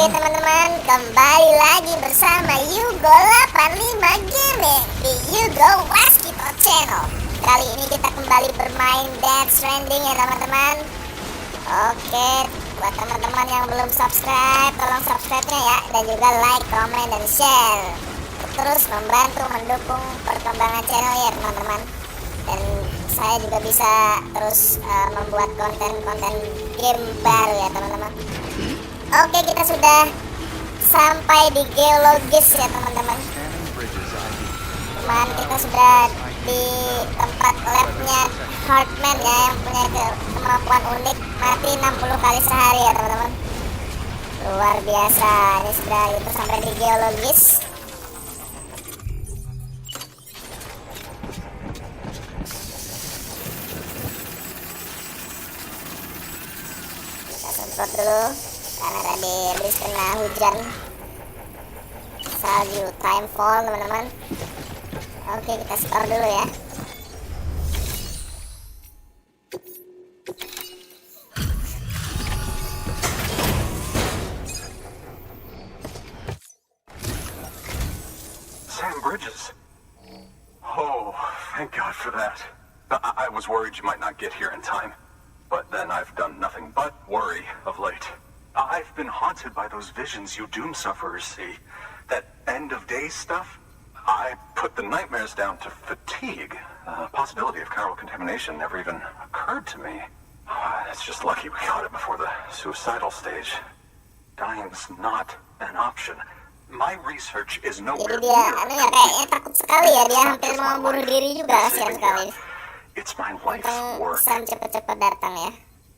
Oke teman-teman, kembali lagi bersama Yugo85 Gaming di Yugo85 Channel. Kali ini kita kembali bermain Death Stranding ya teman-teman. Oke, buat teman-teman yang belum subscribe, tolong subscribe-nya ya. Dan juga like, comment, dan share untuk terus membantu mendukung perkembangan channel ya teman-teman. Dan saya juga bisa terus membuat konten-konten game baru ya teman-teman. Oke, kita sudah sampai di geologis ya teman-teman. Kemarin kita sudah di tempat labnya Hardman ya, yang punya kemampuan unik mati 60 kali sehari ya teman-teman. Luar biasa. Ini sudah itu sampai di geologis. Kita semprot dulu karena tadi habis kena hujan salju, time fall teman-teman. Oke, kita store dulu ya. Sam Bridges. Oh, thank God for that. I was worried you might not get here in time, but then I've done nothing but worry of late. I've been haunted by those visions you doom sufferers see. That end of days stuff. I put the nightmares down to fatigue. The possibility of chiral contamination never even occurred to me. It's just lucky we caught it before the suicidal stage. Dying's not an option. My research is nowhere Jadi dia kayaknya takut sekali ya, dia hampir mau bunuh diri juga, kasihan sekali. It's my life's work. Sam cepet-cepet datang ya.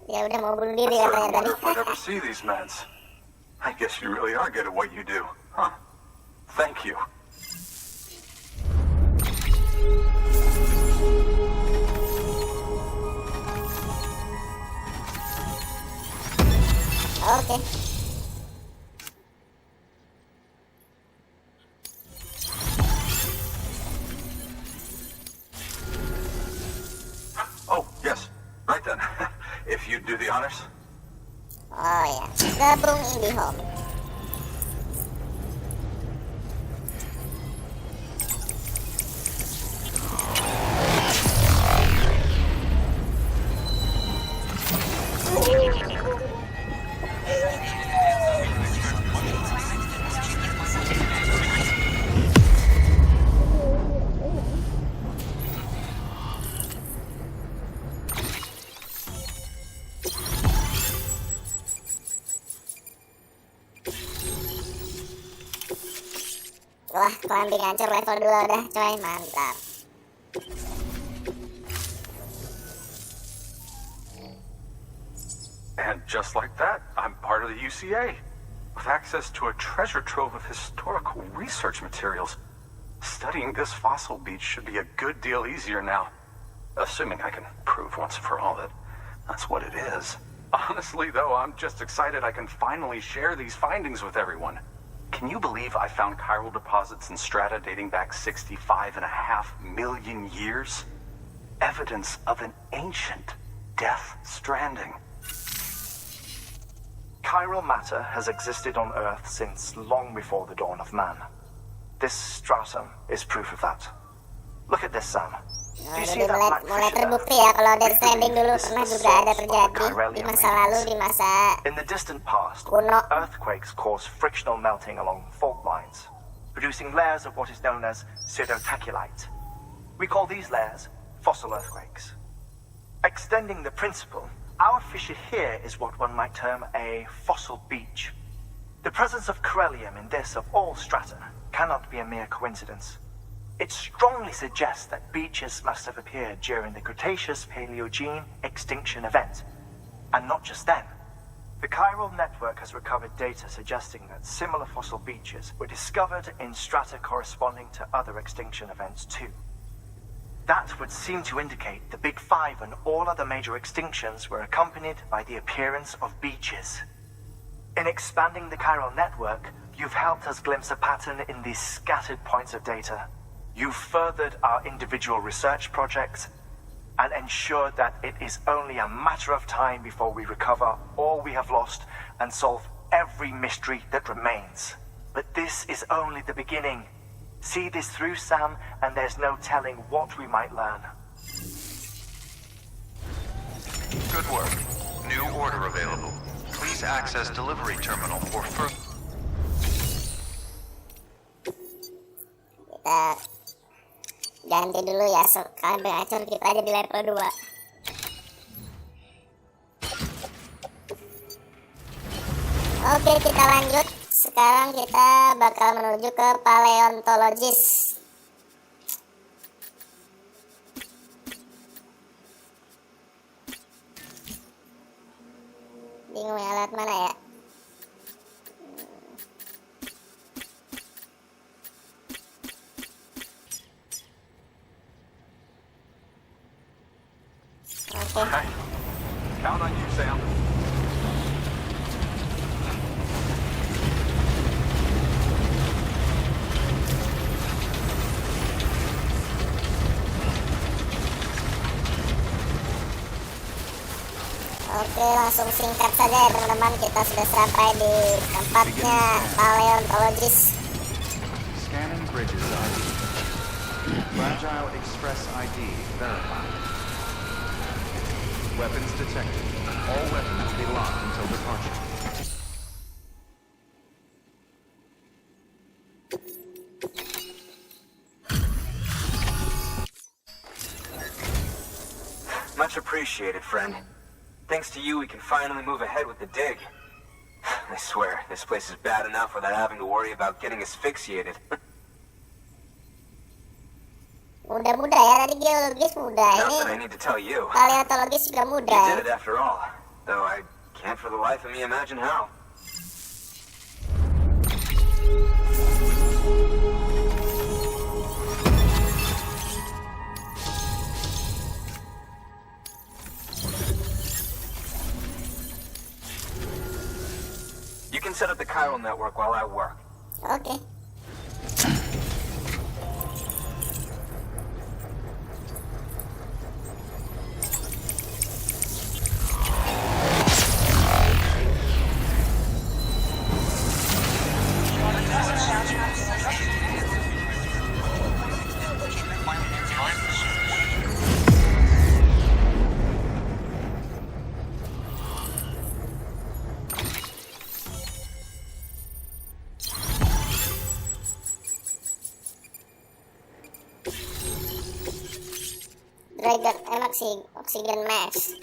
Dia udah mau bunuh diri katanya tadi. If I'd ever see these meds. I guess you really are good at what you do, huh? Thank you. Oke. Oh, yes. Right then. If you'd do the honors. Oh ya, gabung IndiHome. Wah, kambing hancur level 2 udah coy, mantap. And just like that, I'm part of the UCA, with access to a treasure trove of historical research materials. Studying this fossil beach should be a good deal easier now, assuming I can prove once and for all that that's what it is. Honestly, though, I'm just excited I can finally share these findings with everyone. Can you believe I found chiral deposits in strata dating back 65.5 million years? Evidence of an ancient Death Stranding. Chiral matter has existed on Earth since long before the dawn of man. This stratum is proof of that. Look at this, Sam. Nah, jadi mulai terbukti ya kalau Death Stranding dulu pernah juga ada terjadi di masa lalu, di masa In the distant past, kuno. earthquakes cause frictional melting along fault lines, producing layers of what is known as pseudotaculite. We call these layers fossil earthquakes. Extending the principle, our fissure here is what one might term a fossil beach. The presence of corellium in this of all strata cannot be a mere coincidence. It strongly suggests that beaches must have appeared during the Cretaceous-Paleogene extinction event. And not just then. The chiral network has recovered data suggesting that similar fossil beaches were discovered in strata corresponding to other extinction events too. That would seem to indicate the Big Five and all other major extinctions were accompanied by the appearance of beaches. In expanding the chiral network, you've helped us glimpse a pattern in these scattered points of data. You've furthered our individual research projects and ensured that it is only a matter of time before we recover all we have lost and solve every mystery that remains. But this is only the beginning. See this through, Sam, and there's no telling what we might learn. Good work. New order available. Please access delivery terminal for further. Kita ganti dulu ya, kalian berhancur, kita aja di level 2. Oke, kita lanjut. Sekarang kita bakal menuju ke paleontologis. Bingung ya lewat mana ya. Oke. Count on you, Sam. Oke, langsung singkat saja ya teman-teman. Kita sudah sampai di tempatnya paleontologis. Scanning bridges ID. Fragile Express ID verified. Weapons detected. All weapons be locked until departure. Much appreciated, friend. Thanks to you, we can finally move ahead with the dig. I swear, this place is bad enough without having to worry about getting asphyxiated. Mudah-mudah ya, tadi geologis mudah. Not Ini that I need to tell you. paleontologis juga You mudah. did it after all. Though I can't for the life of me imagine how. You can set up the chiral network while I work. Oke. Dragon, oksigen mask.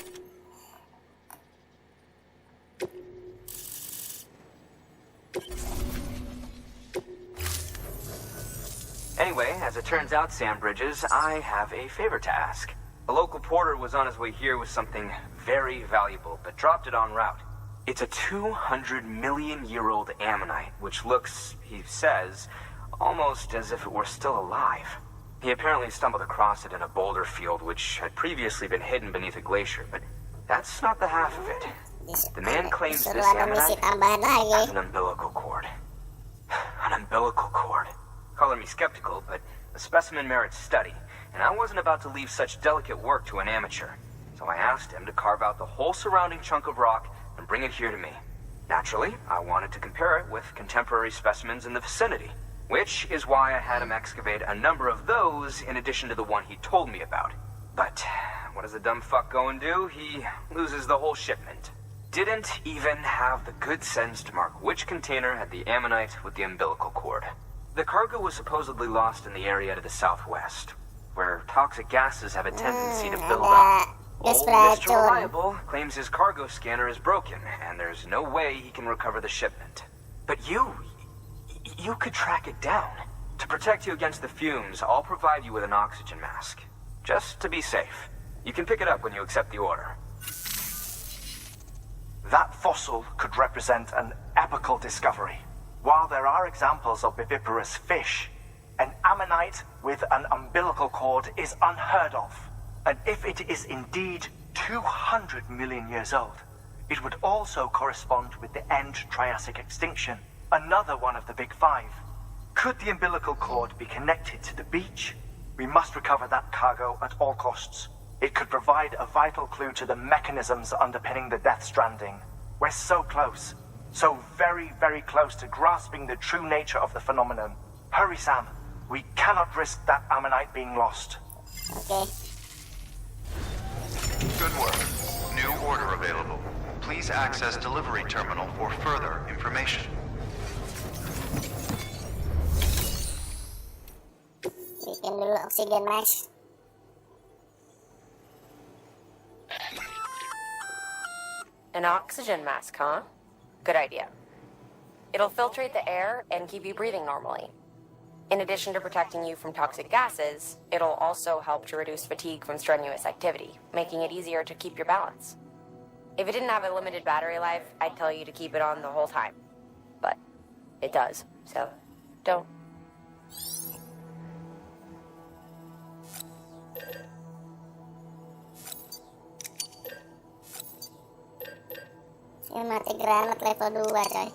Anyway, as it turns out, Sam Bridges, I have a favor to ask. A local porter was on his way here with something very valuable, but dropped it en route. It's a 200-million-year-old ammonite, which looks, he says, almost as if it were still alive. He apparently stumbled across it in a boulder field, which had previously been hidden beneath a glacier, but that's not the half of it. The man claims this ammonite has an umbilical cord. An umbilical cord. Color me skeptical, but the specimen merits study, and I wasn't about to leave such delicate work to an amateur. So I asked him to carve out the whole surrounding chunk of rock and bring it here to me. Naturally, I wanted to compare it with contemporary specimens in the vicinity, which is why I had him excavate a number of those in addition to the one he told me about. But what does the dumb fuck go and do? He loses the whole shipment. Didn't even have the good sense to mark which container had the ammonite with the umbilical cord. The cargo was supposedly lost in the area to the southwest, where toxic gases have a tendency to build up. Old Mr. Reliable claims his cargo scanner is broken, and there's no way he can recover the shipment. But you could track it down. To protect you against the fumes, I'll provide you with an oxygen mask. Just to be safe. You can pick it up when you accept the order. That fossil could represent an epical discovery. While there are examples of viviparous fish, an ammonite with an umbilical cord is unheard of. And if it is indeed 200 million years old, it would also correspond with the end Triassic extinction, another one of the big five. Could the umbilical cord be connected to the beach? We must recover that cargo at all costs. It could provide a vital clue to the mechanisms underpinning the Death Stranding. We're so close. So very, very close to grasping the true nature of the phenomenon. Hurry, Sam. We cannot risk that ammonite being lost. Oke. Good work. New order available. Please access delivery terminal for further information. Bikin dulu oksigen max. An oxygen mask, huh? Good idea. It'll filtrate the air and keep you breathing normally. In addition to protecting you from toxic gases, it'll also help to reduce fatigue from strenuous activity, making it easier to keep your balance. If it didn't have a limited battery life, I'd tell you to keep it on the whole time. But it does, so don't. Ini mati granat level 2 coy.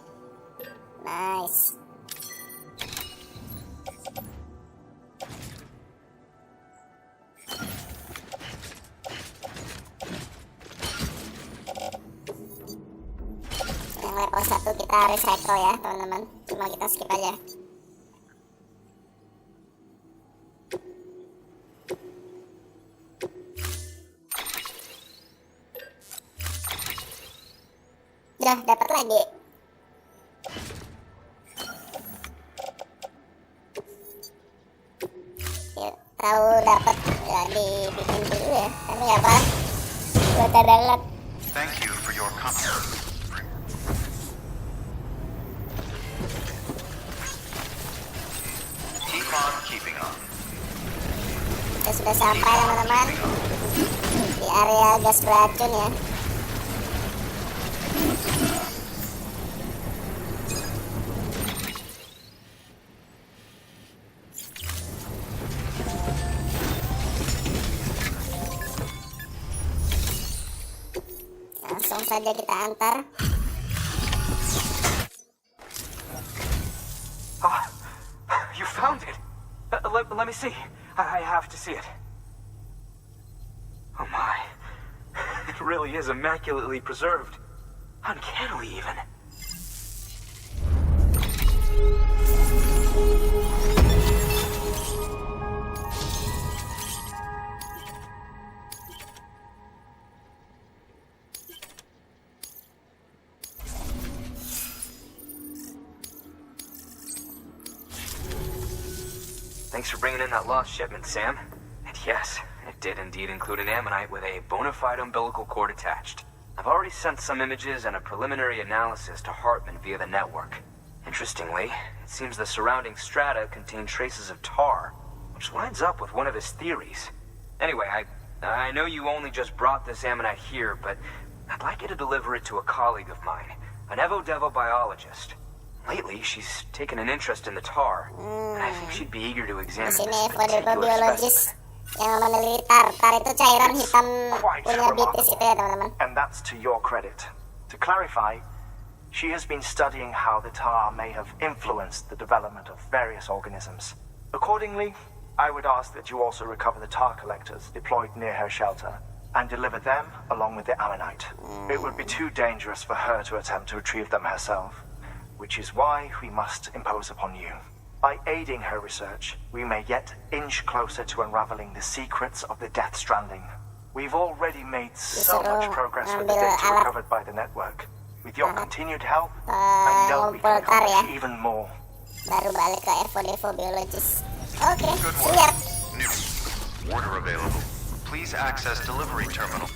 Nice. Yang level 1 kita recycle ya teman-teman. Cuma kita skip aja. Dah dapat lagi. Yuk, tahu dapat ya dibikin dulu ya. Tapi nggak apa. Buat dalat. Thank you for your comment. Keep on keeping on. Kita sudah sampai teman-teman di area gas beracun ya. Langsung saja kita antar. You found it. Let me see. I have to see it. Oh my. It really is immaculately preserved. Uncannily even. Thanks for bringing in that lost shipment, Sam. And yes, it did indeed include an ammonite with a bona fide umbilical cord attached. I've already sent some images and a preliminary analysis to Hartman via the network. Interestingly, it seems the surrounding strata contain traces of tar, which lines up with one of his theories. Anyway, I know you only just brought this ammonite here, but I'd like you to deliver it to a colleague of mine, an Evo-Devo biologist. Lately, she's taken an interest in the tar, and I think she'd be eager to examine Di this sini particular biologis specimen. yang meneliti tar. Tar itu cairan hitam punya bitis itu ya teman-teman. And that's to your credit. To clarify, she has been studying how the tar may have influenced the development of various organisms. Accordingly, I would ask that you also recover the tar collectors deployed near her shelter and deliver them along with the ammonite. It would be too dangerous for her to attempt to retrieve them herself, which is why we must impose upon you. By aiding her research, we may yet inch closer to unraveling the secrets of the Death Stranding. We've already made so much progress with the data recovered by the network. With your continued help, I know we can accomplish even more. Baru balik ke Evo-Devo biologis. Oke, Good siap. work. New order available. Please access delivery terminal.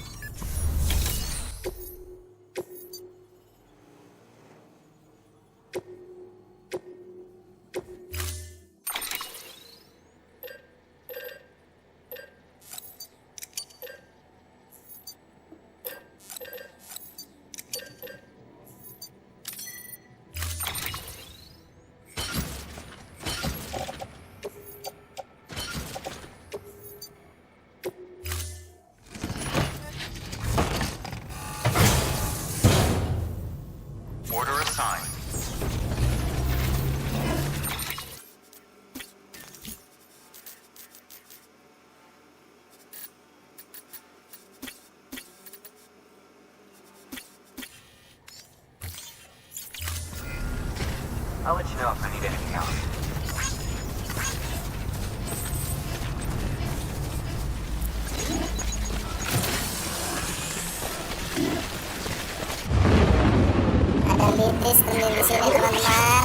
sistem di sini teman-teman.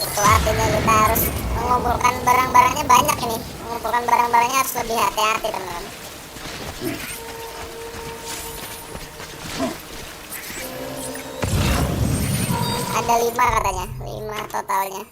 Itu artinya kita harus mengumpulkan barang-barangnya banyak ini. Mengumpulkan barang-barangnya harus lebih hati-hati teman-teman. Ada 5 katanya, 5 totalnya.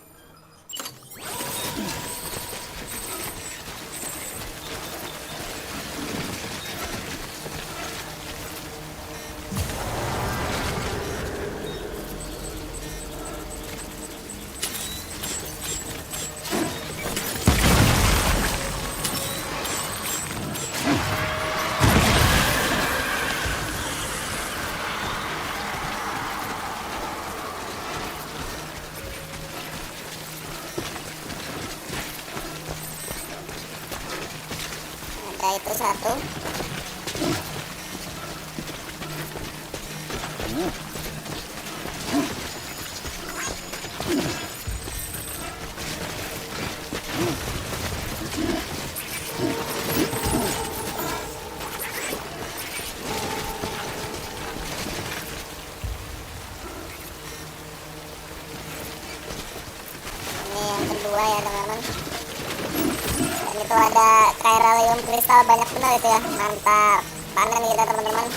Itu satu. Ini yang kedua ya teman-teman. Itu ada kairalium kristal banyak benar itu ya, mantap. Panen kita teman-teman.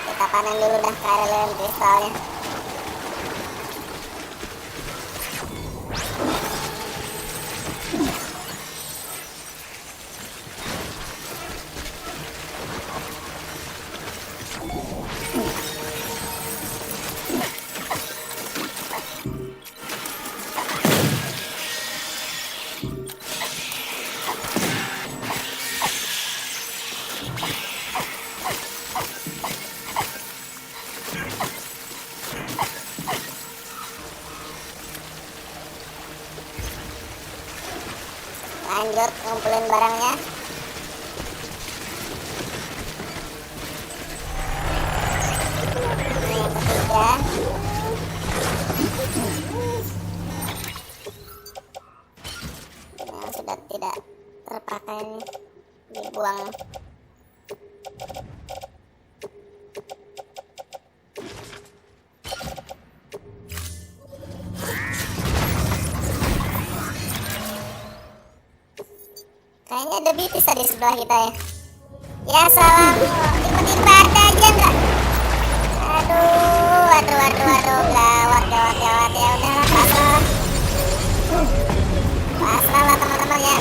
Kita panen dulu dah kairalium kristalnya. Lanjut ngumpulin barangnya. Ini yang ketiga. Yang sudah tidak terpakai ini dibuang. Kayaknya ada BTS di sebelah kita ya. Ya salam, tiba-tiba ada aja enggak? Aduh, gawat ya udahlah pasrah. Pasrah lah teman-teman ya.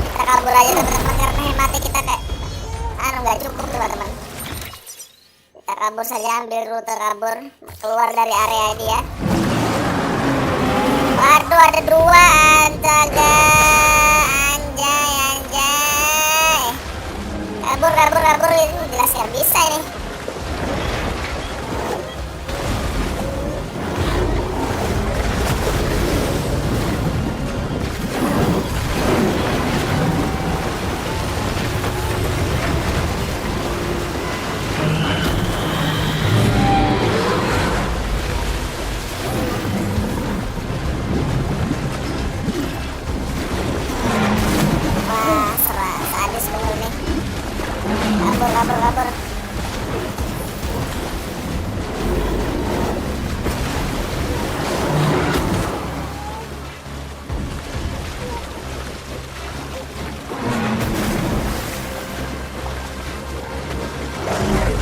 Kita kabur aja teman-teman karena hematnya kita kayak nggak cukup teman-teman. Kita kabur saja, ambil rute kabur keluar dari area ini ya. Waduh, ada 2 astaga. Anjay. Kabur ini jelas nggak bisa ini. Kabur.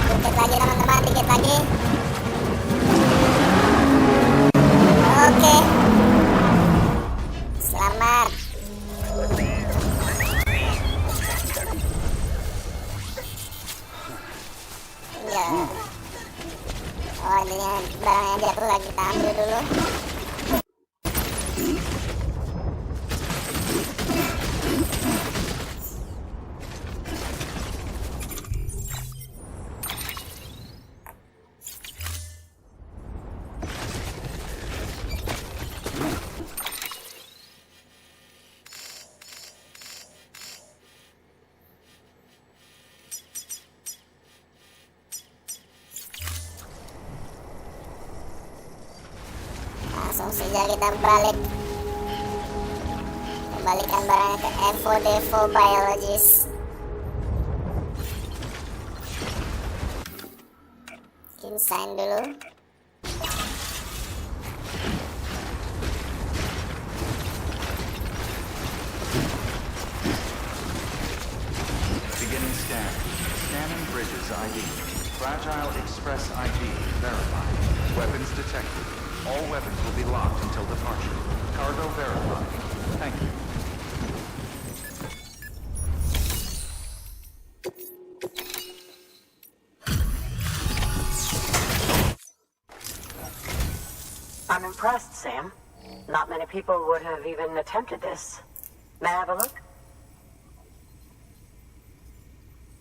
Dikit lagi teman-teman, dikit lagi. Oke. Selamat. Ya. Oh, ini barang yang jatuh lagi, kita ambil dulu. langsung saja kita balik. Kembalikan barangnya ke Evo Devo Biologist. Sign dulu. Beginning scan. Scanning bridges ID. Fragile Express ID verified. Weapons detected. All weapons will be locked until departure. Cargo verified. Thank you. I'm impressed, Sam. Not many people would have even attempted this. May I have a look?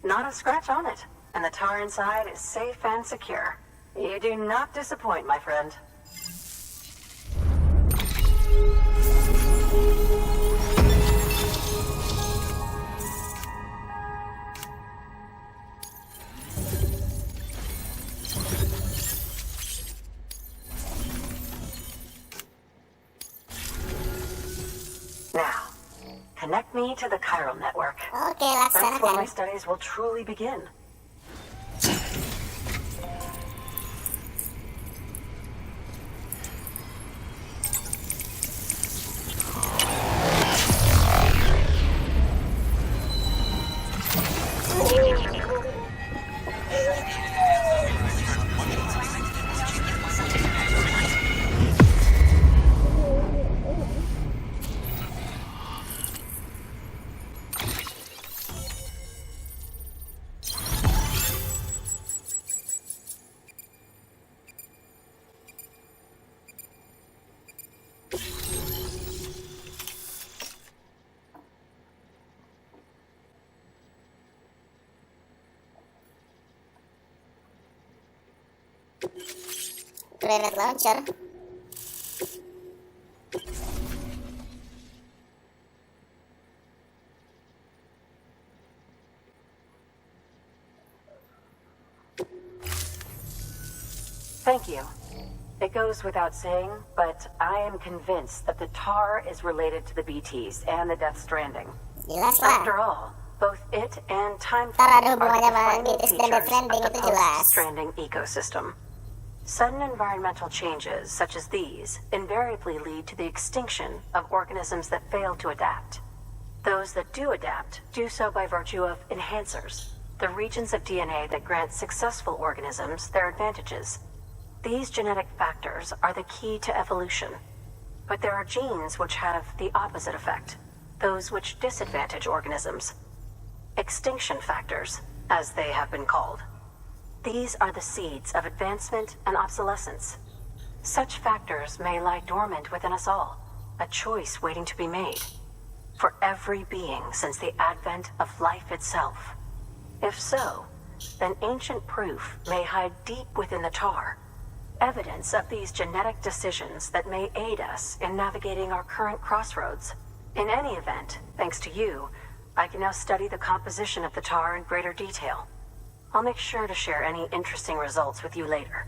Not a scratch on it, and the tar inside is safe and secure. You do not disappoint, my friend. Now, connect me to the chiral network. Oke, That's where my laksanakan. studies will truly begin. Grenade launcher. Thank you. It goes without saying, but I am convinced that the tar is related to the BTs and the Death Stranding. Jelas After lah. all, both it and time Tar ada are the hubungannya sama defining BTs dan Death features Stranding, of the itu jelas. post-Stranding ecosystem. Sudden environmental changes such as these invariably lead to the extinction of organisms that fail to adapt. Those that do adapt do so by virtue of enhancers, the regions of DNA that grant successful organisms their advantages. These genetic factors are the key to evolution. But there are genes which have the opposite effect, those which disadvantage organisms. Extinction factors, as they have been called. These are the seeds of advancement and obsolescence. Such factors may lie dormant within us all, a choice waiting to be made. For every being since the advent of life itself. If so, then ancient proof may hide deep within the tar. Evidence of these genetic decisions that may aid us in navigating our current crossroads. In any event, thanks to you, I can now study the composition of the tar in greater detail. I'll make sure to share any interesting results with you later.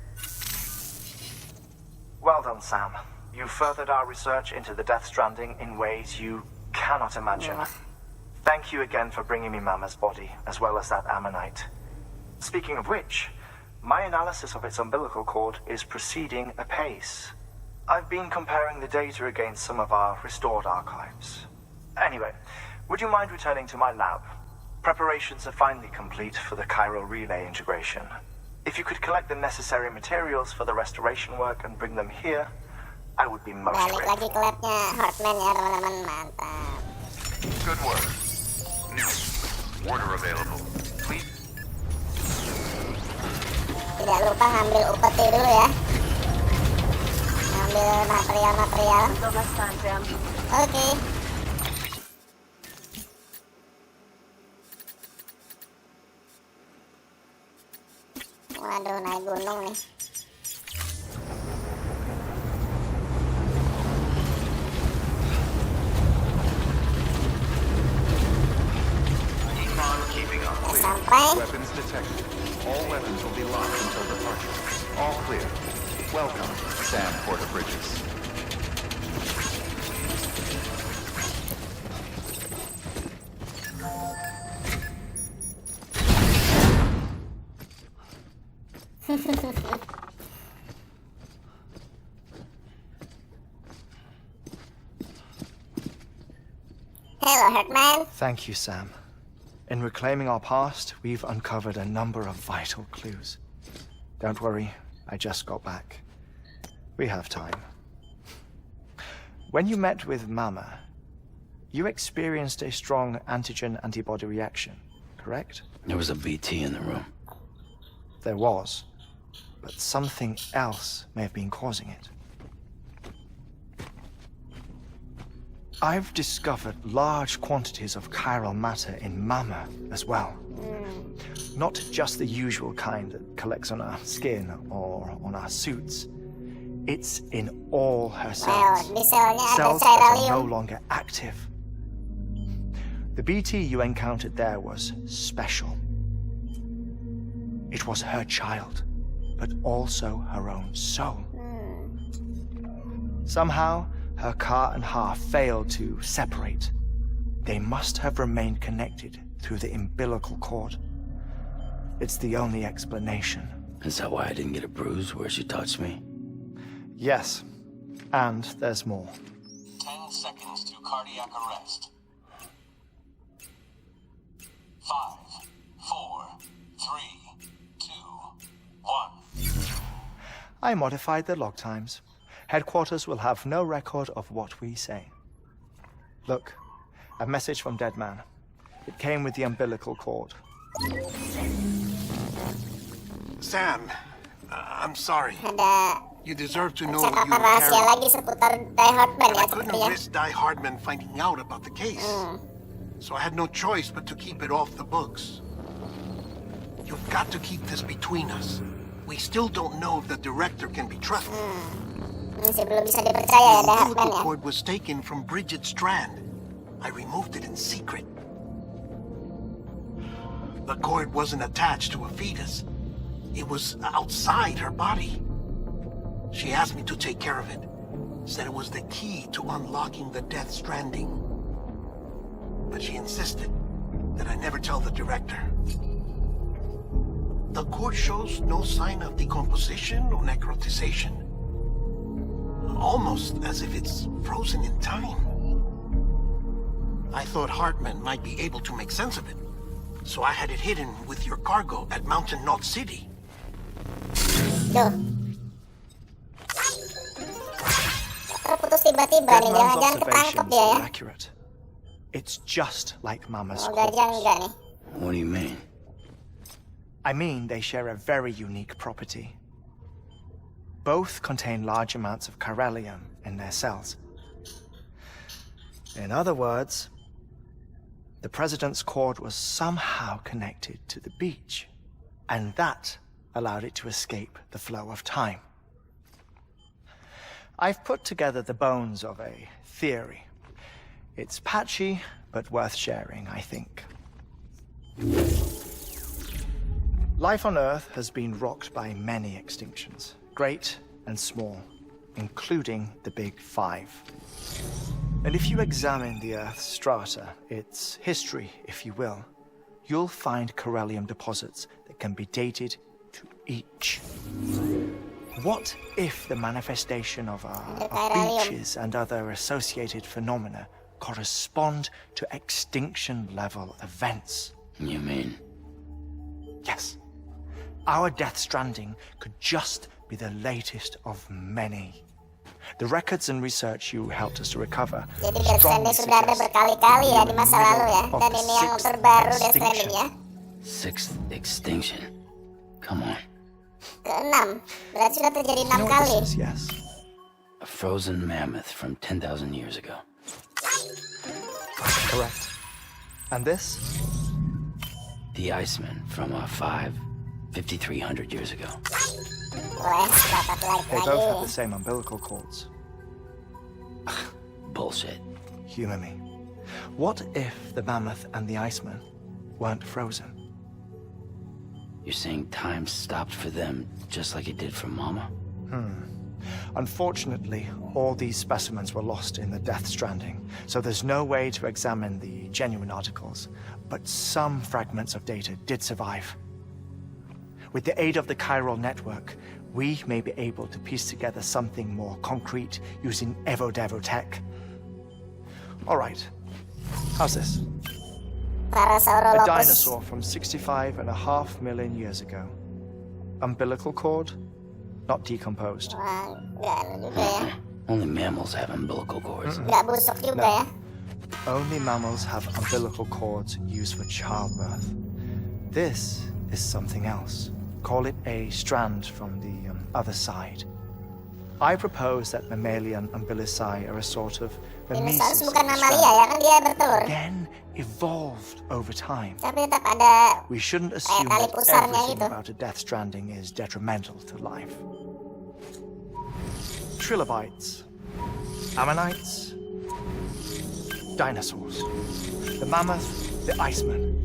Well done, Sam. You furthered our research into the Death Stranding in ways you cannot imagine. Thank you again for bringing me Mama's body, as well as that ammonite. Speaking of which, my analysis of its umbilical cord is proceeding apace. I've been comparing the data against some of our restored archives. Anyway, would you mind returning to my lab? Preparations are finally complete for the chiral relay integration. If you could collect the necessary materials for the restoration work and bring them here, I would be most Balik lagi grateful. ke labnya Hartman ya teman-teman, mantap. Good work. New order available. Please. Tidak lupa ngambil upeti dulu ya. Ngambil material-material. Until next time, Sam. Oke. Waduh, naik gunung nih. Keeping up. Udah sampai. Weapons detected. All weapons will be locked until departure. All clear. Welcome, Sam Porter Bridges. Hello, Hartman. Thank you, Sam. In reclaiming our past, we've uncovered a number of vital clues. Don't worry, I just got back. We have time. When you met with Mama, you experienced a strong antigen-antibody reaction, correct? There was a BT in the room. There was, but something else may have been causing it. I've discovered large quantities of chiral matter in Mama as well. Not just the usual kind that collects on our skin or on our suits. It's in all her cells. Cells that are no longer active. The BT you encountered there was special. It was her child, but also her own soul. Somehow, her car and half failed to separate. They must have remained connected through the umbilical cord. It's the only explanation. Is that why I didn't get a bruise where she touched me? Yes, and there's more. 10 seconds to cardiac arrest. 5, 4, 3, 2, 1. I modified the log times. Headquarters will have no record of what we say. Look, a message from Dead Man. It came with the umbilical cord. Sam, I'm sorry. You deserve to know you Cakapan were rahasia carried. lagi seputar Die Hardman But ya I couldn't sepertinya. risk Die Hardman finding out about the case. So I had no choice but to keep it off the books. You've got to keep this between us. We still don't know if the director can be trusted. Masih belum bisa dipercaya ya Die The Hardman umbilical ya. cord was taken from Bridget Strand. I removed it in secret. The cord wasn't attached to a fetus. It was outside her body. She asked me to take care of it. Said it was the key to unlocking the Death Stranding. But she insisted that I never tell the director. The cord shows no sign of decomposition or necrotization. Almost as if it's frozen in time. I thought Hartman might be able to make sense of it. So I had it hidden with your cargo at Mountain Knot City. Duh. Terputus tiba-tiba Dead nih, Man's jangan-jangan ketangkep observations dia ya. are accurate. It's just like Mama's Semoga aja enggak nih. What do you mean? I mean, they share a very unique property. Both contain large amounts of chiralium in their cells. In other words, the president's cord was somehow connected to the beach, and that allowed it to escape the flow of time. I've put together the bones of a theory. It's patchy, but worth sharing, I think. Life on Earth has been rocked by many extinctions, great and small, including the Big Five. And if you examine the Earth's strata, its history, if you will, you'll find chiralium deposits that can be dated to each. What if the manifestation of beaches and other associated phenomena correspond to extinction-level events? You mean? Yes. Our Death Stranding could just be the latest of many. The records and research you helped us to recover Jadi Death Stranding sudah ada berkali-kali ya di masa lalu ya. Dan ini yang terbaru Death Stranding ya. Sixth extinction. Come on. Ke-6. Berarti sudah terjadi 6 kali. Yes. A frozen mammoth from 10,000 years ago. Correct. And this? The Iceman from 5,300 years ago. Boleh, dapat like They both have lagi. the same umbilical cords. Bullshit. Humor me. What if the mammoth and the Iceman weren't frozen? You're saying time stopped for them just like it did for Mama? Unfortunately, all these specimens were lost in the Death Stranding, so there's no way to examine the genuine articles, but some fragments of data did survive. With the aid of the chiral network, we may be able to piece together something more concrete using Evo-Devo tech. All right, how's this? A dinosaur from 65.5 million years ago. Umbilical cord, not decomposed. Wah, nggak juga ya. Only mammals have umbilical cords. Nggak busuk juga ya. Only mammals have umbilical cords used for childbirth. This is something else. Call it a strand from the other side. I propose that mammalian umbilici are a sort of Dinosaurus mimesis bukan of the mamalia strand. ya, kan dia bertelur. Then evolved over time. Tapi tetap ada We shouldn't assume tali that pusarnya everything gitu. about a Death Stranding is detrimental to life. Trilobites, ammonites, dinosaurs, the mammoth, the iceman,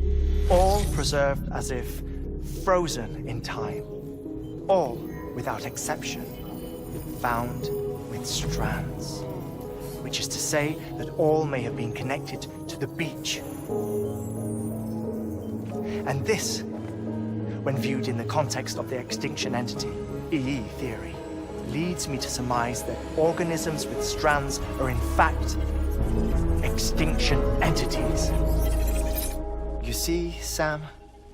all preserved as if frozen in time, all without exception found with strands, which is to say that all may have been connected to the beach. And this, when viewed in the context of the extinction entity, EE theory, leads me to surmise that organisms with strands are in fact extinction entities. You see, Sam,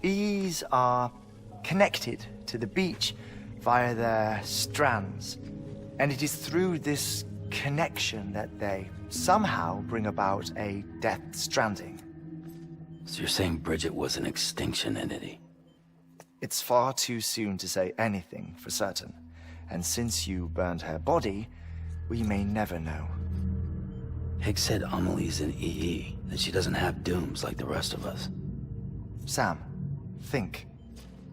EEs are connected to the beach via their strands, and it is through this connection that they somehow bring about a Death Stranding. So you're saying Bridget was an extinction entity? It's far too soon to say anything for certain, and since you burned her body, we may never know. Higgs said Amelie's an EE, that she doesn't have dooms like the rest of us. Sam, think.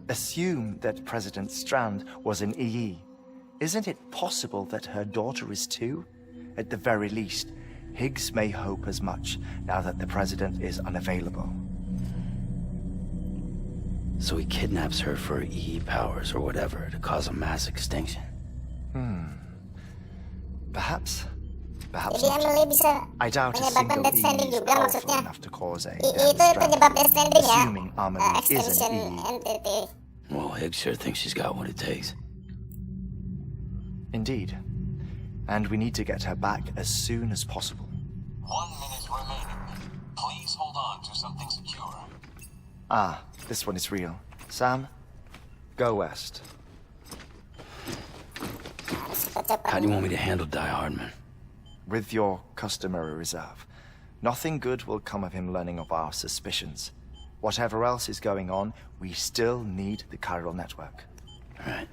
Assume that President Strand was an EE. Isn't it possible that her daughter is too? At the very least, Higgs may hope as much now that the President is unavailable. So he kidnaps her for EE powers or whatever to cause a mass extinction. Perhaps. Perhaps Jadi not. Amelie bisa I doubt a menyebabkan single Death EE Stranding is juga powerful maksudnya. enough to cause a EE Death itu penyebab Stranding. Death Stranding ya. Assuming Amelie is Extinction an EE. entity. Well, Higgs sure thinks she's got what it takes. Indeed. And we need to get her back as soon as possible. 1 minute remaining. Please hold on to something secure. Ah, this one is real. Sam, go west. Harus cepat-cepat. How do you want me to handle Die Hardman? With your customary reserve. Nothing good will come of him learning of our suspicions. Whatever else is going on, we still need the chiral network. All right.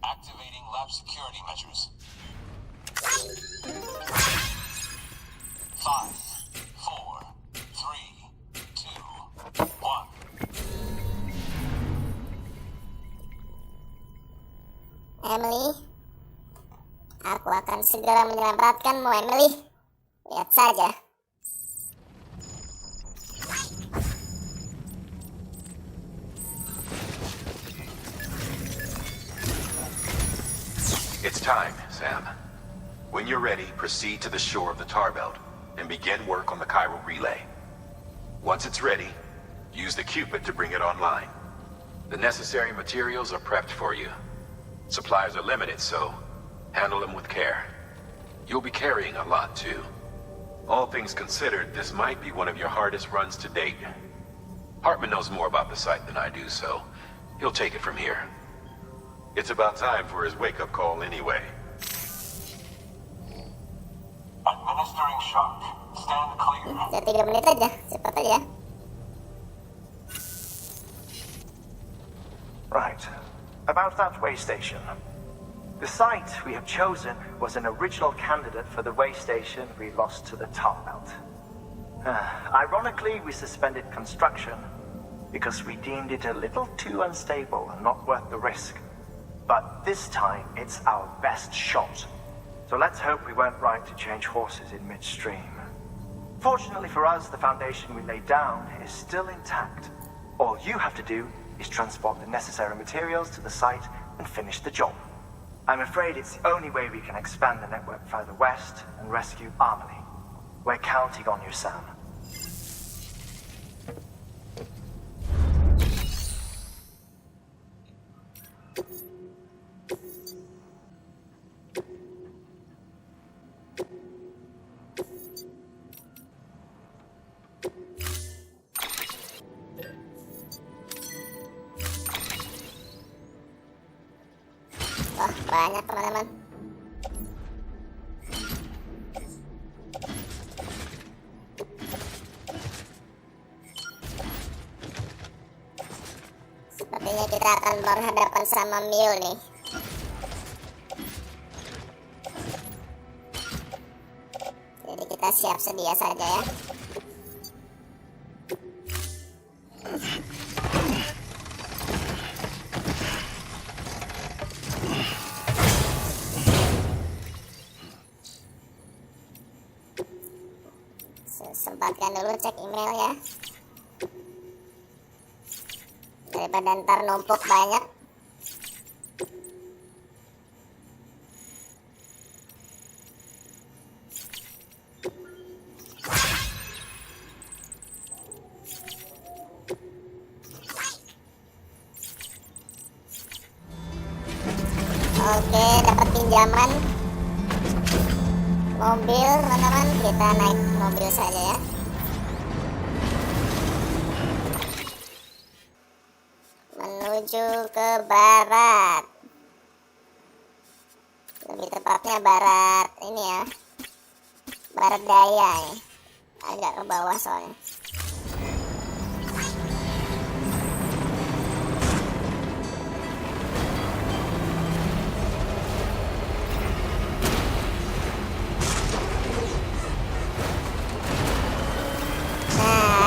Activating lab security measures. 5, 4, 3, 2, 1. Emily, aku akan segera menyelamatkanmu, Emily. Lihat saja. It's time, Sam. When you're ready, proceed to the shore of the tar belt and begin work on the chiral relay. Once it's ready, use the Cupid to bring it online. The necessary materials are prepped for you. Supplies are limited, so handle them with care. You'll be carrying a lot, too. All things considered, this might be one of your hardest runs to date. Hartman knows more about the site than I do, so he'll take it from here. It's about time for his wake-up call anyway. Administering shock. Stand clear. Ya 3 menit aja, cepat aja. Right. About that way station. The site we have chosen was an original candidate for the way station we lost to the tar belt. Ironically, we suspended construction because we deemed it a little too unstable and not worth the risk. But this time, it's our best shot. So let's hope we weren't right to change horses in midstream. Fortunately for us, the foundation we laid down is still intact. All you have to do is transport the necessary materials to the site and finish the job. I'm afraid it's the only way we can expand the network further west and rescue Amelie. We're counting on you, Sam. banyak teman-teman. Sepertinya kita akan berhadapan sama Mio nih. Jadi kita siap sedia saja ya. Sempatkan dulu cek email ya, daripada ntar numpuk banyak. Oke, dapat pinjaman mobil teman-teman, kita naik mobil saja ya. Menuju ke barat, lebih tepatnya barat ini ya, barat daya ya. Agak ke bawah soalnya.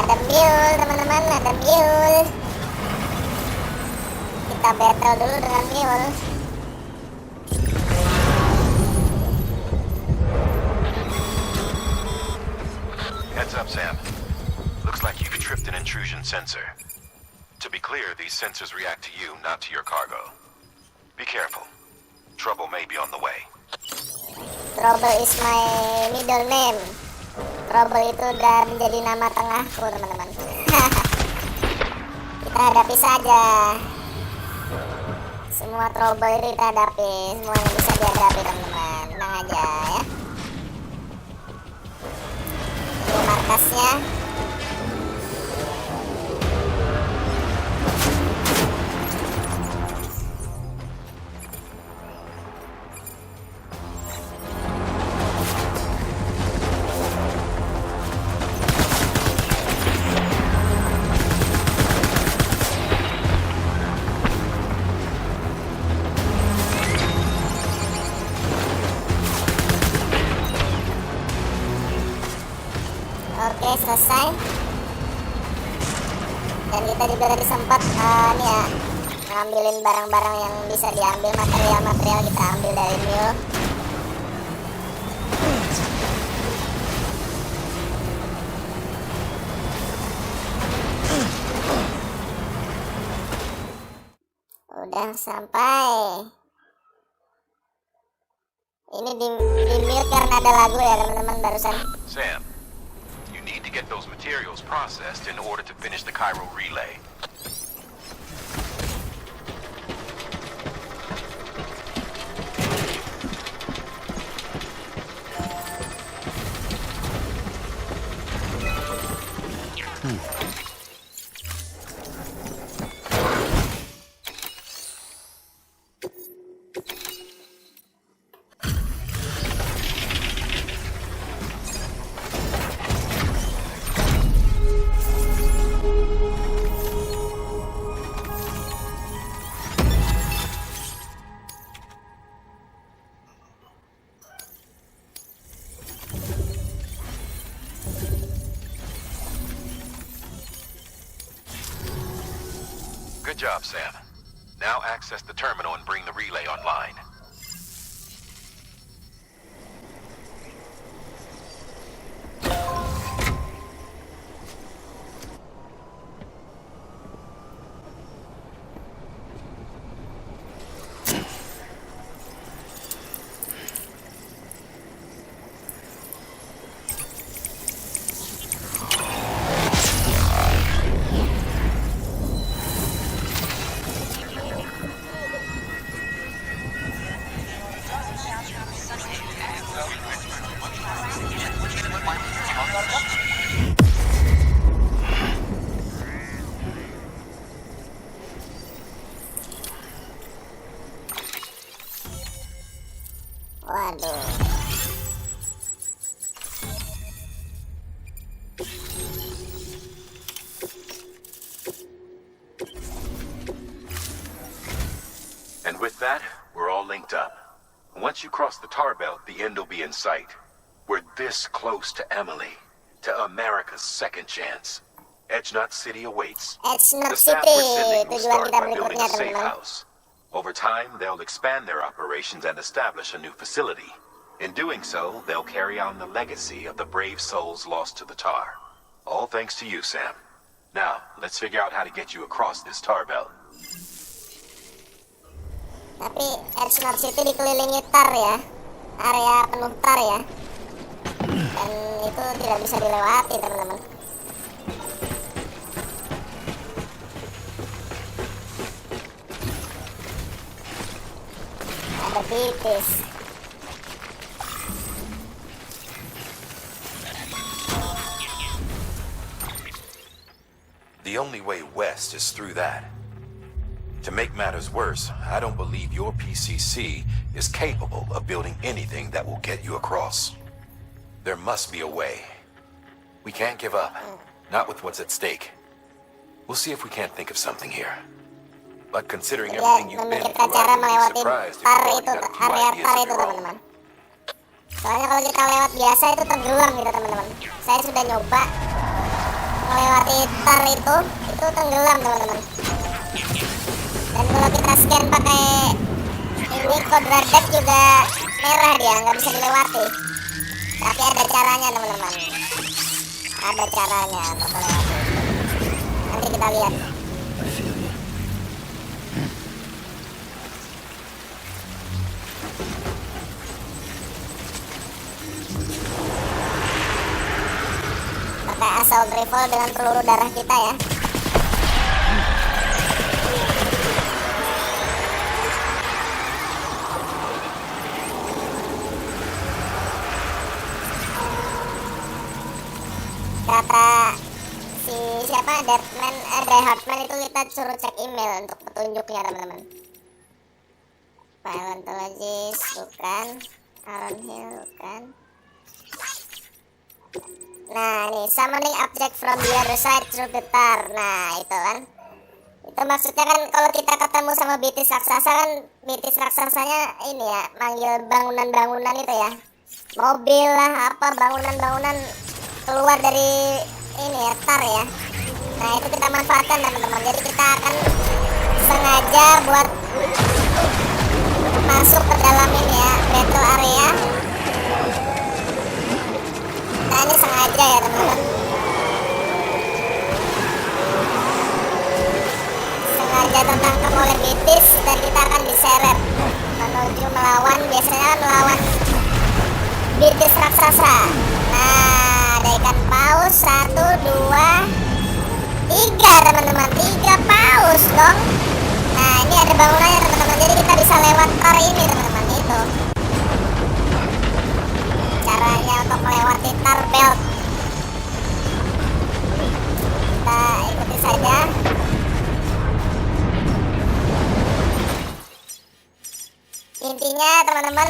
Ada mule teman-teman, ada mule. Kita battle dulu dengan mule. Heads up, Sam. Looks like you've tripped an intrusion sensor. To be clear, these sensors react to you, not to your cargo. Be careful. Trouble may be on the way. Trouble is my middle name. Trouble itu udah menjadi nama tengahku teman-teman. Kita hadapi saja. Semua trouble itu kita hadapi. Semua yang bisa dihadapi teman-teman. Tenang aja ya. Ini markasnya. Oke, selesai. Dan kita juga tadi sempat nih ya, ngambilin barang-barang yang bisa diambil, material-material kita ambil dari mule. Udah sampai. Ini di mute karena ada lagu ya teman-teman barusan. Sam, you need to get those materials processed in order to finish the Cairo relay. Good job, Sam. Now access the terminal and bring the relay online. that, we're all linked up. Once you cross the tar belt, the end will be in sight. We're this close to AMELIE, to America's second chance. Edgenut City awaits. The staff we're sending will start by building a safe house. Over time, they'll expand their operations and establish a new facility. In doing so, they'll carry on the legacy of the brave souls lost to the tar. All thanks to you, Sam. Now, let's figure out how to get you across this tar belt. Tapi Edgenut City dikelilingi tar ya, area penuh tar ya, dan itu tidak bisa dilewati teman-teman. Ada titis. The only way west is through that. To make matters worse, I don't believe your PCC is capable of building anything that will get you across. There must be a way. We can't give up, not with what's at stake. We'll see if we can't think of something here. But considering everything you've been through, I would be surprised if you already got a few ideas of your own. Soalnya kalau kita lewat biasa itu tenggelam gitu teman-teman. Saya sudah nyoba melewati tar itu tenggelam teman-teman. Dan kalau kita scan pakai ini quadrant juga merah dia, nggak bisa dilewati. Tapi ada caranya teman-teman. Ada caranya untuk melewati. Nanti kita lihat. Pakai assault rifle dengan peluru darah kita ya. Kata si siapa Hartman itu kita suruh cek email untuk petunjuknya teman-teman. Paleontologist bukan, Aaron Hill bukan. Nah ini summoning object from the other side through the tar. Nah itu kan, itu maksudnya kan kalau kita ketemu sama bitis raksasa kan, bitis raksasanya ini ya manggil bangunan-bangunan itu ya, mobil lah apa bangunan-bangunan keluar dari ini ya tar ya. Nah itu kita manfaatkan teman-teman. Jadi kita akan sengaja buat masuk ke dalam ini ya battle area. Nah ini sengaja ya teman-teman, sengaja tertangkap oleh bitis dan kita akan diseret menuju melawan, biasanya melawan bitis raksasa. Nah ada ikan paus 1, 2, 3 teman-teman, 3 paus dong. Nah ini ada bangunannya teman-teman, jadi kita bisa lewat tar ini teman-teman. Itu caranya untuk melewati tar belt. Kita ikuti saja. Intinya teman-teman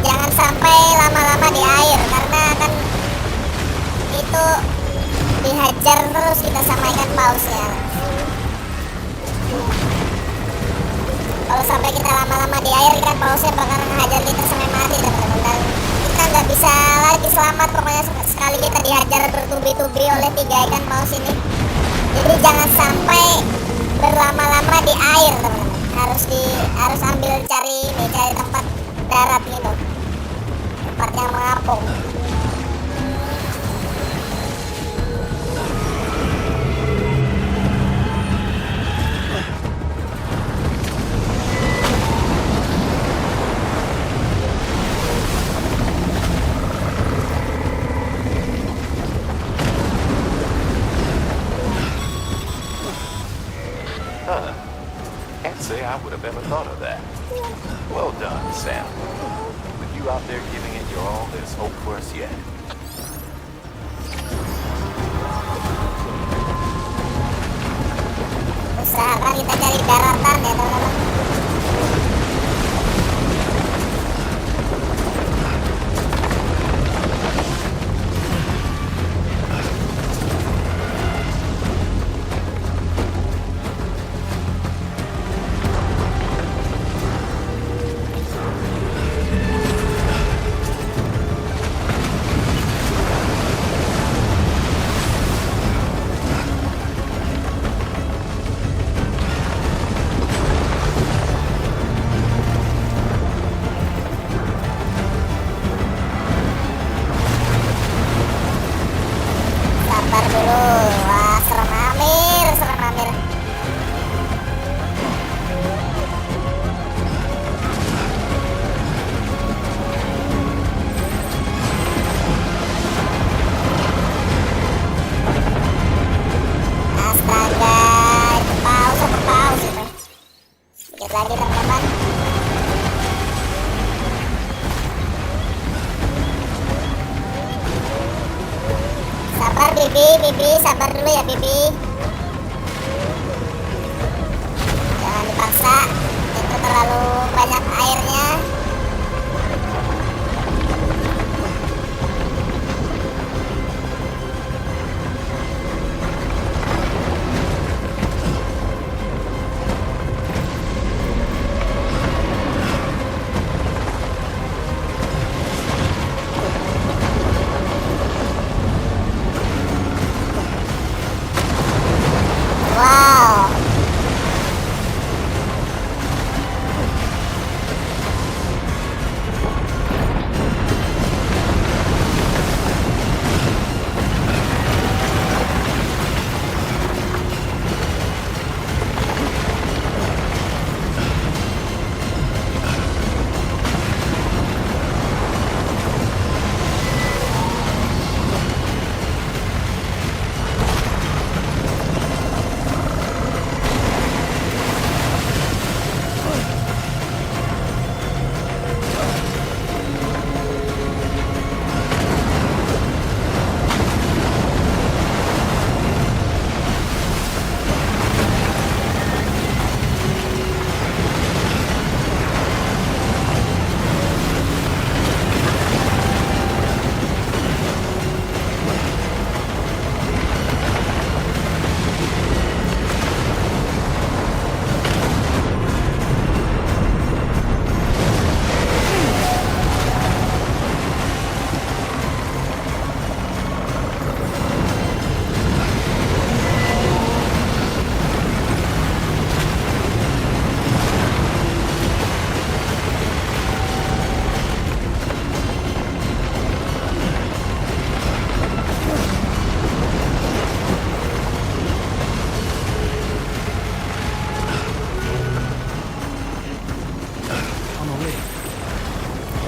jangan sampai lama-lama di air, karena akan itu dihajar terus kita sama ikan pausnya. Kalau sampai kita lama-lama di air, ikan pausnya bakal menghajar kita sampai mati teman-teman. Dan kita nggak bisa lagi selamat pokoknya sekali kita dihajar bertubi-tubi oleh 3 ikan paus ini. Jadi jangan sampai berlama-lama di air teman-teman. Harus ambil cari tempat darat gitu, tempat yang mengapung. I would have ever thought of that. Well done, Sam. With you out there giving it your all, there's hope for us yet. Usahakan kita cari daratan ya teman-teman. Sabar Bibi, Bibi sabar dulu ya Bibi. Jangan dipaksa, itu terlalu banyak airnya. Wow.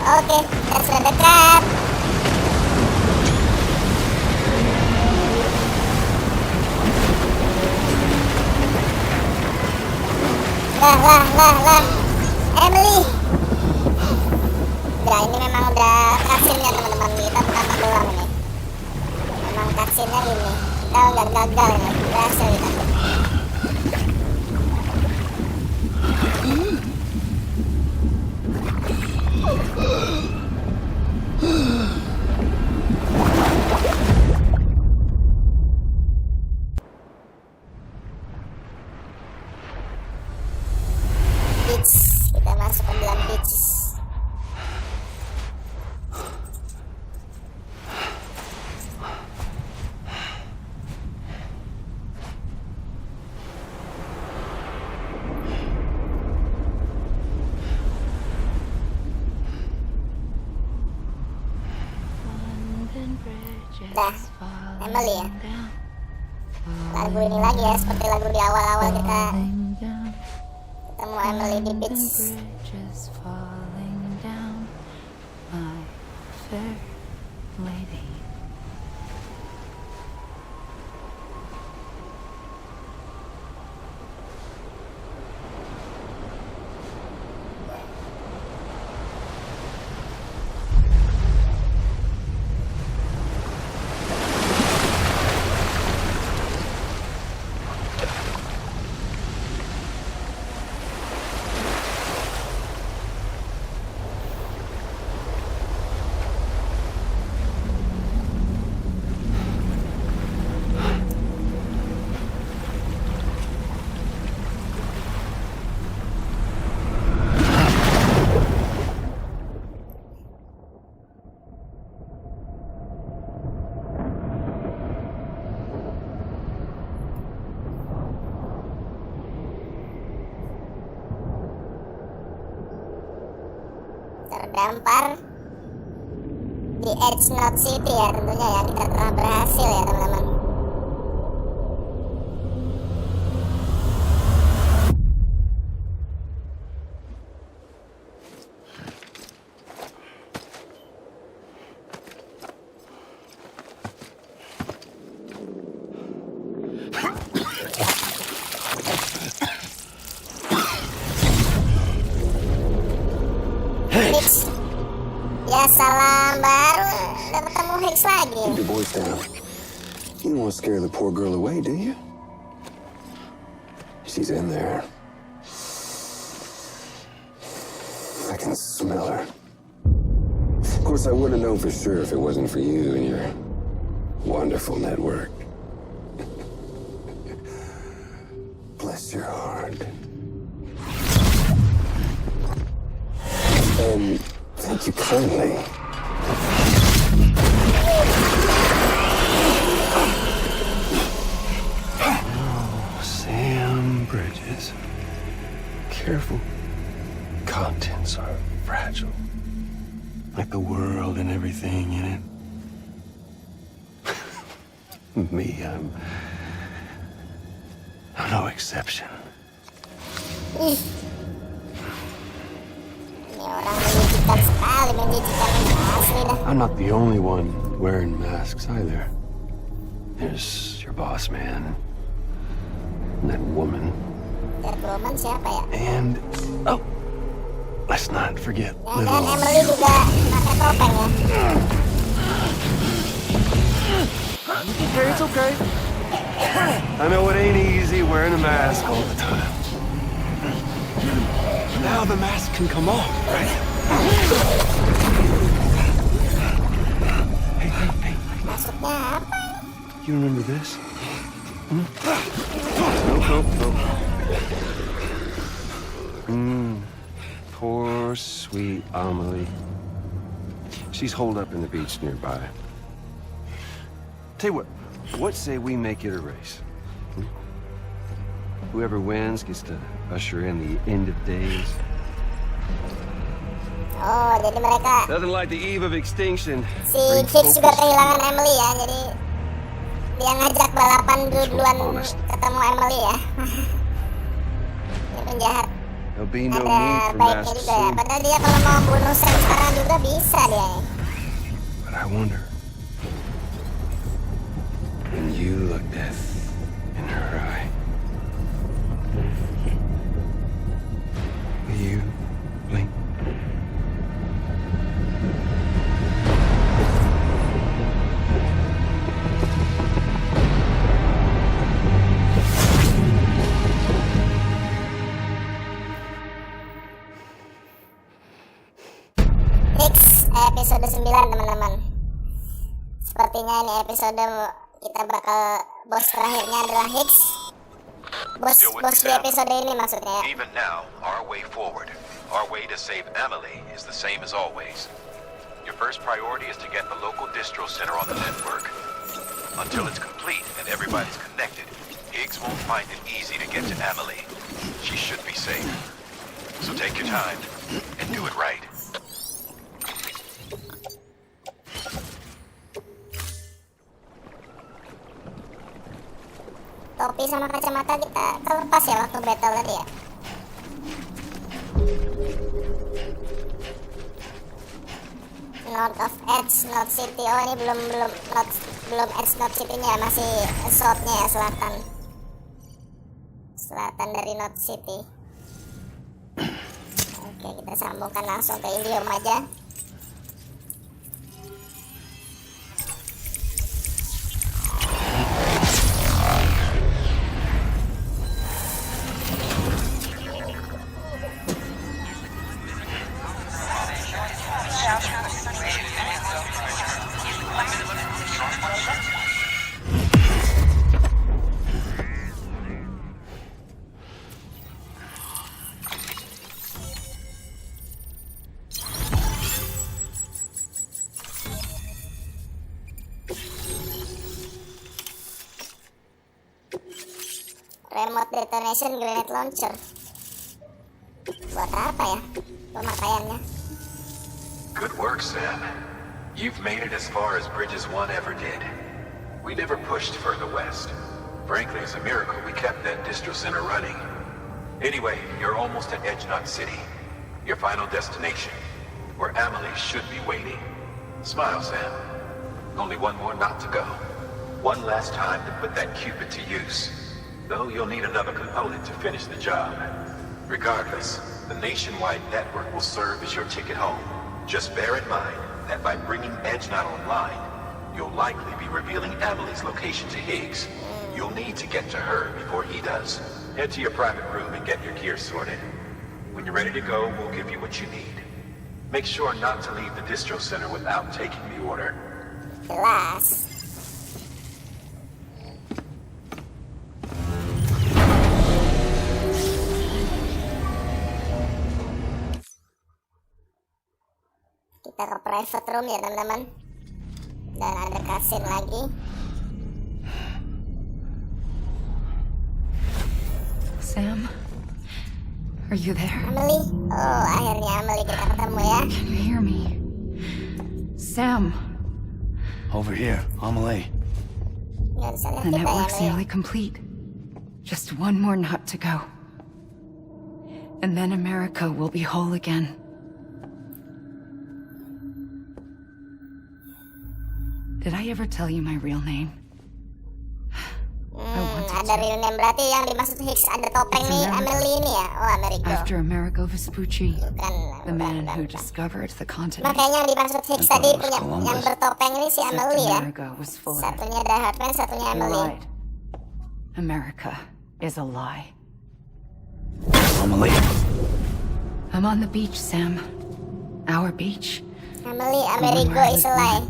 Oke, kita sudah dekat. Lah. Emily. Udah, ini memang udah cutscene-nya teman-teman. Kita bukan berulang ini. Memang cutscene-nya ini. Kita udah gagal ini. Berhasil kita. Kita masuk ke dalam beach. Dah, Emily ya. Lagu ini lagi ya, seperti lagu di awal-awal kita ketemu Emily di beach. Terdampar di Edge Knot City ya, tentunya ya, kita telah berhasil ya teman-teman. Ya salam, baru udah ketemu Hicks lagi. Keep your voice down. You don't want to scare the poor girl away, do you? She's in there. I can smell her. Of course, I wouldn't know for sure if it wasn't for you and your wonderful network. Bless your heart. And thank you kindly. Oh, Sam Bridges. Careful. Contents are fragile. Like the world and everything in it. Me, I'm no exception. Ini orang menjijikan sekali, menjijikan asli dah. I'm not the only one wearing masks either. There's your boss man. And that woman. That woman siapa ya? And oh, let's not forget Dan little Emily juga pakai topeng ya. Okay, it's okay. I know it ain't easy wearing a mask all the time. Now the mask can come off, right? Hey. Maksudnya apa? You remember this? Nope. Poor, sweet Amelie. She's holed up in the beach nearby. Tell you what say we make it a race? Whoever wins gets to usher in the end of days. Oh, jadi mereka Nothing like the eve of extinction. si Fix juga kehilangan Emily ya, jadi dia ngajak balapan duluan ketemu Emily ya. Ini penjahat. There'll be no need Ada for baiknya masks juga ya. soon. Padahal dia kalau mau bunuh Sam sekarang juga bisa dia. But I wonder, when you look death in her eye, will you blink? Hicks episode 9 teman-teman. Sepertinya ini episode kita bakal bos terakhirnya adalah Hicks. Bos di episode ini maksudnya ya. Even now, our way forward, our way to save Amelie is the same as always. Your first priority is to get the local distro center on the network. Until it's complete and everybody's connected, Higgs won't find it easy to get to Amelie. She should be safe. So take your time and do it right. Topi sama kacamata kita terlepas ya waktu battle tadi ya. North of Edge, North City. Oh ini belum Edge North City-nya, masih South-nya ya, selatan dari North City. Oke, kita sambungkan langsung ke Indium aja. Remote detonation grenade launcher. Buat apa ya pemakaiannya? Good work, Sam. You've made it as far as Bridges 1 ever did. We never pushed further west. Frankly, it's a miracle we kept that distro center running. Anyway, you're almost at Edgenut City, your final destination, where Amelie should be waiting. Smile, Sam. Only one more knot to go. One last time to put that Cupid to use. Though you'll need another component to finish the job. Regardless, the nationwide network will serve as your ticket home. Just bear in mind that by bringing Edgenut online, you'll likely be revealing AMELIE's location to Higgs. You'll need to get to her before he does. Head to your private room and get your gear sorted. When you're ready to go, we'll give you what you need. Make sure not to leave the distro center without taking the order. Jelas. Kita ke private room ya teman-teman. Dan ada cutscene lagi. Sam, are you there? Amelie. Oh, akhirnya Amelie kita ketemu ya. Can you hear me? Sam. Over here, AMELIE. The network's nearly complete. Just one more knot to go. And then America will be whole again. Did I ever tell you my real name? Ada real name berarti yang dimaksud Higgs ada topeng nih Amelie ini ya. Oh, Amerigo. After Amerigo Vespucci, the man who discovered the continent. Makanya yang dimaksud Higgs tadi punya yang bertopeng ini si Amelie ya. Satunya ada Hartman, satunya Amelie. America is a lie. AMELIE. I'm on the beach, Sam. Our beach. Amelie, Amerigo is a lie.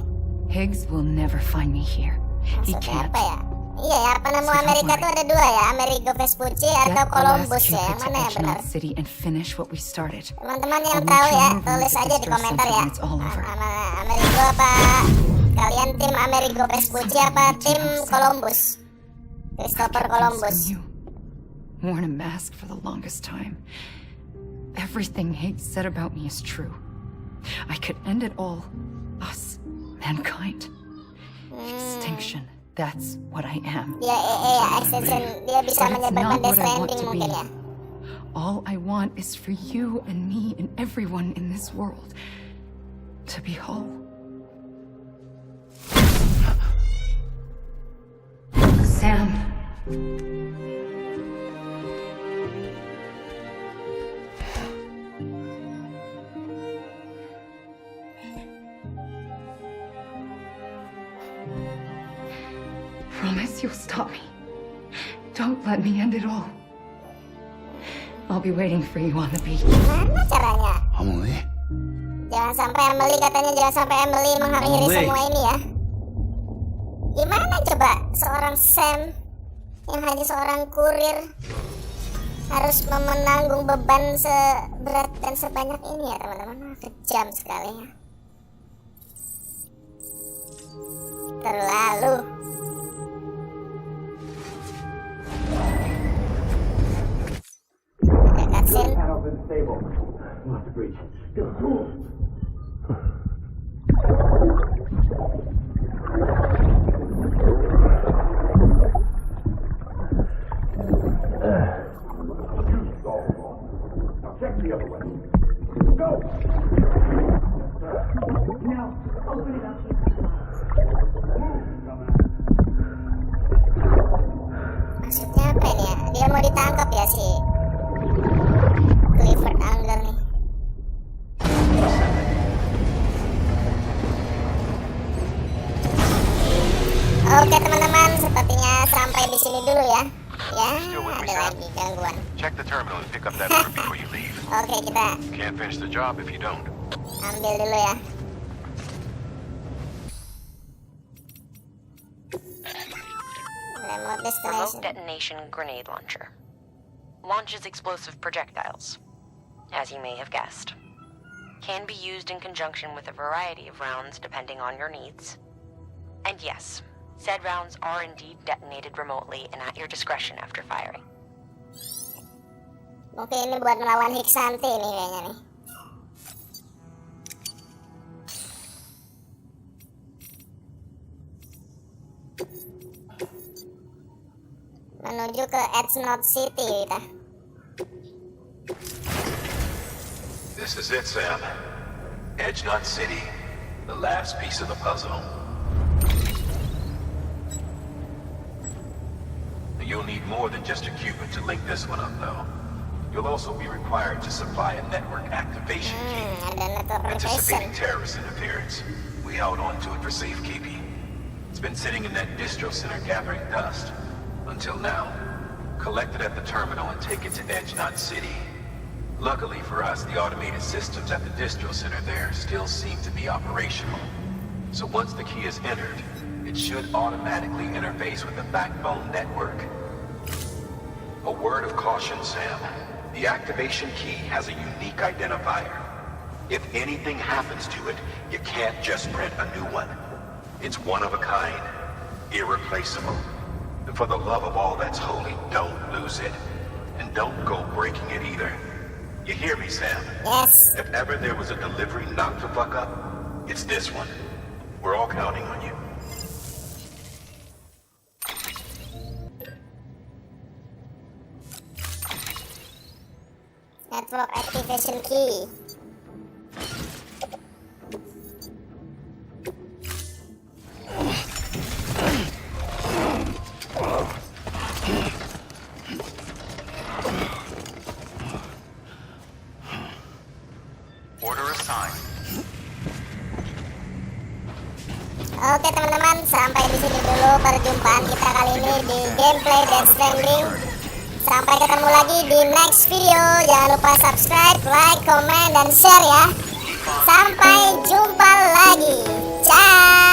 Higgs will never find me here. He can't. Apa ya? Iya ya, apa nama Amerika tuh ada dua ya, Amerigo Vespucci atau Columbus ya, yang mana yang benar? Teman-teman yang tahu ya, tulis aja di komentar ya. Nama Amerigo apa? Kalian tim Amerigo Vespucci apa tim Columbus? Christopher Columbus. Worn a mask for the longest time. Everything Higgs said about me is true. I could end it all. Us, mankind. Extinction. That's what I am. Ya, extinction. Dia bisa menyebabkan Death Stranding mungkin ya. All I want is for you and me and everyone in this world to be whole. Sam. Promise you'll stop me. Don't let me end it all. I'll be waiting for you on the beach. Gimana caranya? AMELIE? Jangan sampai Amelie, katanya jangan sampai Amelie mengakhiri semua ini ya. Gimana coba seorang Sam yang hanya seorang kurir harus menanggung beban seberat dan sebanyak ini ya teman-teman. Kejam sekali ya. Terlalu. Maksudnya apa ini ya? Dia mau ditangkap ya si Clifford Anger nih. Oke teman-teman, sepertinya sampai di sini dulu ya. Ya, ada lagi gangguan. Check the terminal and pick up that order before you leave. Oke, kita Can't finish the job if you don't. ambil dulu ya. Remote destination. Remote detonation grenade launcher. Launches explosive projectiles. As you may have guessed. Can be used in conjunction with a variety of rounds depending on your needs. And yes, said rounds are indeed detonated remotely and at your discretion after firing. Mungkin ini buat melawan Hiksanti nih kayaknya nih. Menuju ke Edge Knot City kita. This is it, Sam. Edge Knot City, the last piece of the puzzle. You'll need more than just a Cupid to link this one up, though. You'll also be required to supply a network activation key. Anticipating terrorist interference, we held on to it for safekeeping. It's been sitting in that distro center gathering dust. Until now. Collect it at the terminal and take it to Edge Knot City. Luckily for us, the automated systems at the distro center there still seem to be operational. So once the key is entered, it should automatically interface with the backbone network. A word of caution, Sam. The activation key has a unique identifier. If anything happens to it, you can't just print a new one. It's one of a kind, irreplaceable. And for the love of all that's holy, don't lose it. And don't go breaking it either. You hear me, Sam? Yes. If ever there was a delivery not to fuck up, it's this one. We're all counting on you. Network activation key. Order assigned. Oke teman-teman, sampai di sini dulu perjumpaan kita kali ini di gameplay Death Stranding. Sampai ketemu lagi di next video. Jangan lupa subscribe, like, comment, dan share ya. Sampai jumpa lagi. Ciao.